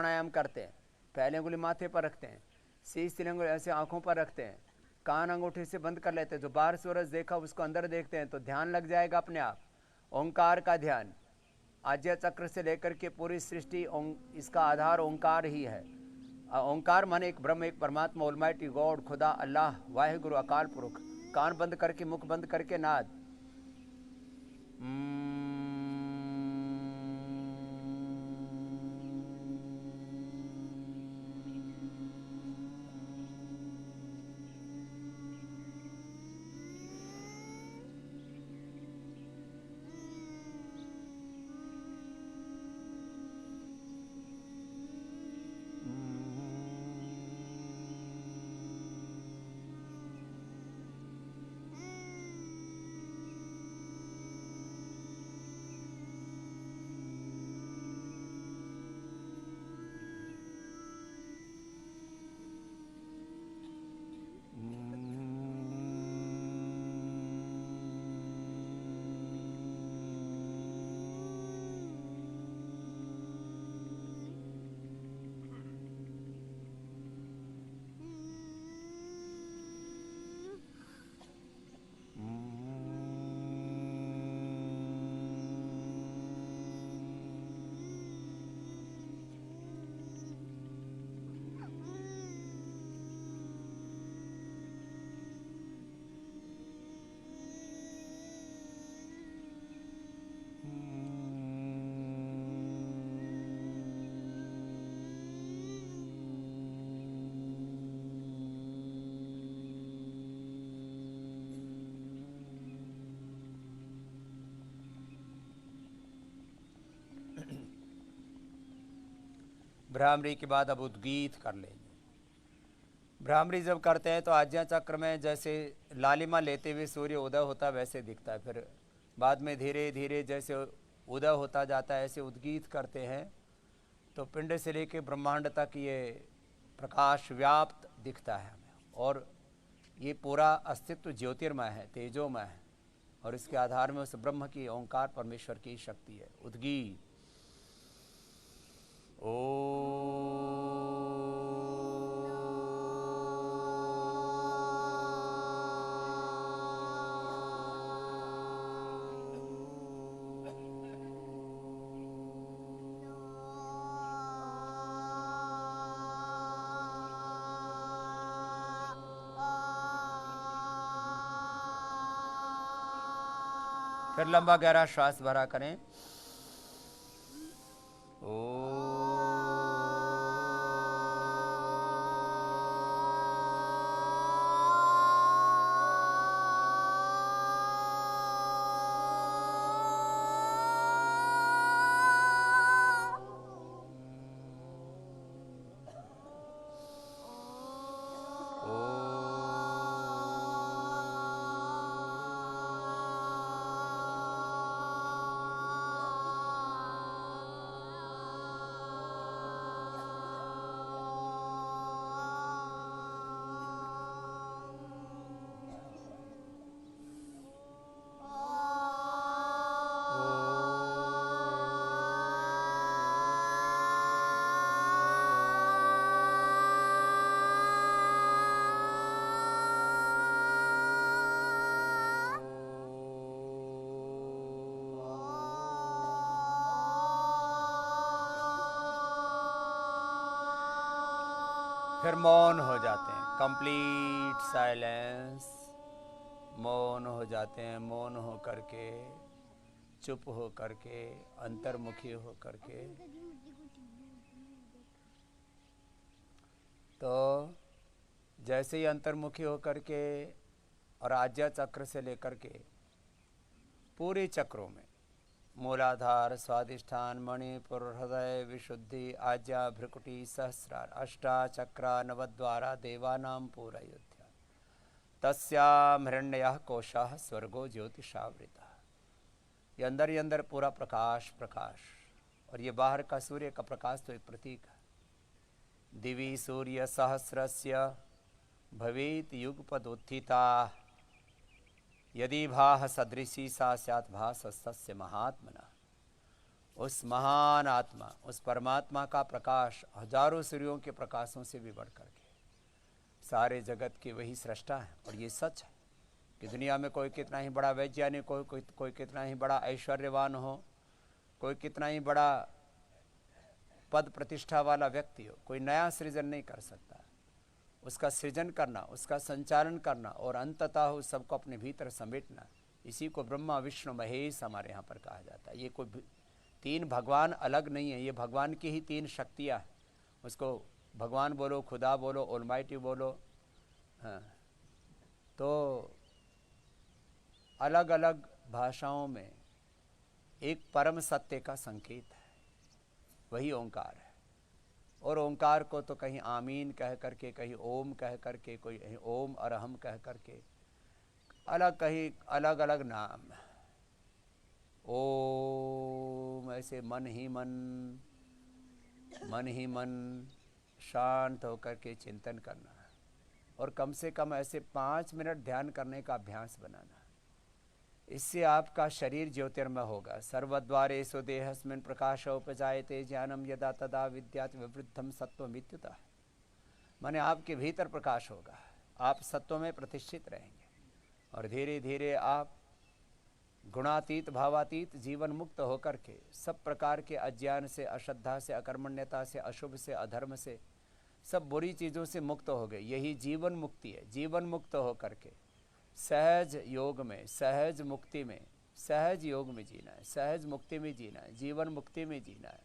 प्राणायाम करते हैं। पहले उंगली माथे पर रखते हैं, शीश तिल अंगुली ऐसे आंखों पर रखते हैं, कान अंगूठे से बंद कर लेते हैं। जो बाहर सूरज देखा उसको अंदर देखते हैं तो ध्यान लग जाएगा अपने आप। ओंकार का ध्यान, आज्ञा चक्र से लेकर के पूरी सृष्टि इसका आधार ओंकार ही है। ओंकार माने एक ब्रह्म, एक परमात्मा, ऑलमाइटी गॉड, खुदा, अल्लाह, वाहिगुरु, अकाल पुरुष। कान बंद करके, मुख बंद करके नाद। भ्रामरी के बाद अब उद्गीत कर लेंगे। भ्रामरी जब करते हैं तो आज्ञा चक्र में जैसे लालिमा लेते हुए सूर्य उदय होता वैसे दिखता है, फिर बाद में धीरे धीरे जैसे उदय होता जाता है ऐसे उद्गीत करते हैं तो पिंड से लेकर ब्रह्मांड तक ये प्रकाश व्याप्त दिखता है हमें, और ये पूरा अस्तित्व ज्योतिर्मय है, तेजोमय है, और इसके आधार में उस ब्रह्म की, ओंकार परमेश्वर की शक्ति है। उद्गीत फिर लंबा गहरा श्वास भरा करें। फिर मौन हो जाते हैं, कंप्लीट साइलेंस। मौन हो जाते हैं, मौन हो करके, चुप हो करके, अंतर्मुखी हो करके। तो जैसे ही अंतर्मुखी हो करके और आज्ञा चक्र से लेकर के पूरे चक्रों में मूलाधार, स्वादिष्ठान, मणिपुर, हृदय, विशुद्धि, आज्ञा, भ्रुकुटी, सहस्रार, अष्टा चक्रा, नवद्वारा, देवानां पूरयोध्या, तस्याम हिरण्यः कोशः स्वर्गो ज्योतिषावृतः। ये अंदर ही अंदर पूरा प्रकाश प्रकाश, और ये बाहर का सूर्य का प्रकाश तो एक प्रतीक है। दिवि सूर्य सहस्रस्य भवेत युगपदुत्थिता, यदि भाः सदृशी सा स्यात् भासस्तस्य महात्मनः। उस महान आत्मा, उस परमात्मा का प्रकाश हजारों सूर्यों के प्रकाशों से भी बढ़ करके सारे जगत की वही सृष्टा है। और ये सच है कि दुनिया में कोई कितना ही बड़ा वैज्ञानिक हो, कोई कितना ही बड़ा ऐश्वर्यवान हो, कोई कितना ही बड़ा पद प्रतिष्ठा वाला व्यक्ति हो, कोई नया सृजन नहीं कर सकता। उसका सृजन करना, उसका संचालन करना और अंततः उस सबको अपने भीतर समेटना, इसी को ब्रह्मा विष्णु महेश हमारे यहाँ पर कहा जाता है। ये कोई तीन भगवान अलग नहीं है, ये भगवान की ही तीन शक्तियाँ हैं। उसको भगवान बोलो, खुदा बोलो, ऑलमाइटी बोलो, हाँ, तो अलग अलग भाषाओं में एक परम सत्य का संकेत है, वही ओंकार है। और ओंकार को तो कहीं आमीन कह करके, कहीं ओम कह करके, कोई ओम अरहम कह करके, अलग कहीं अलग अलग नाम। ओम ऐसे मन ही मन शांत होकर के चिंतन करना, और कम से कम ऐसे 5 मिनट ध्यान करने का अभ्यास बनाना। इससे आपका शरीर ज्योतिर्मय होगा। सर्वद्वारेषु देहस्मिन् प्रकाश उपजायते ज्ञानम यदा तदा विद्यात् विवृद्धम सत्वमित्युतः। माने आपके भीतर प्रकाश होगा, आप सत्व में प्रतिष्ठित रहेंगे, और धीरे धीरे आप गुणातीत भावातीत जीवन मुक्त होकर के सब प्रकार के अज्ञान से, अश्रद्धा से, अकर्मण्यता से, अशुभ से, अधर्म से, सब बुरी चीज़ों से मुक्त हो गए। यही जीवन मुक्ति है। जीवन मुक्त होकर के सहज योग में, सहज मुक्ति में, सहज योग में जीना है, सहज मुक्ति में जीना है, जीवन मुक्ति में जीना है।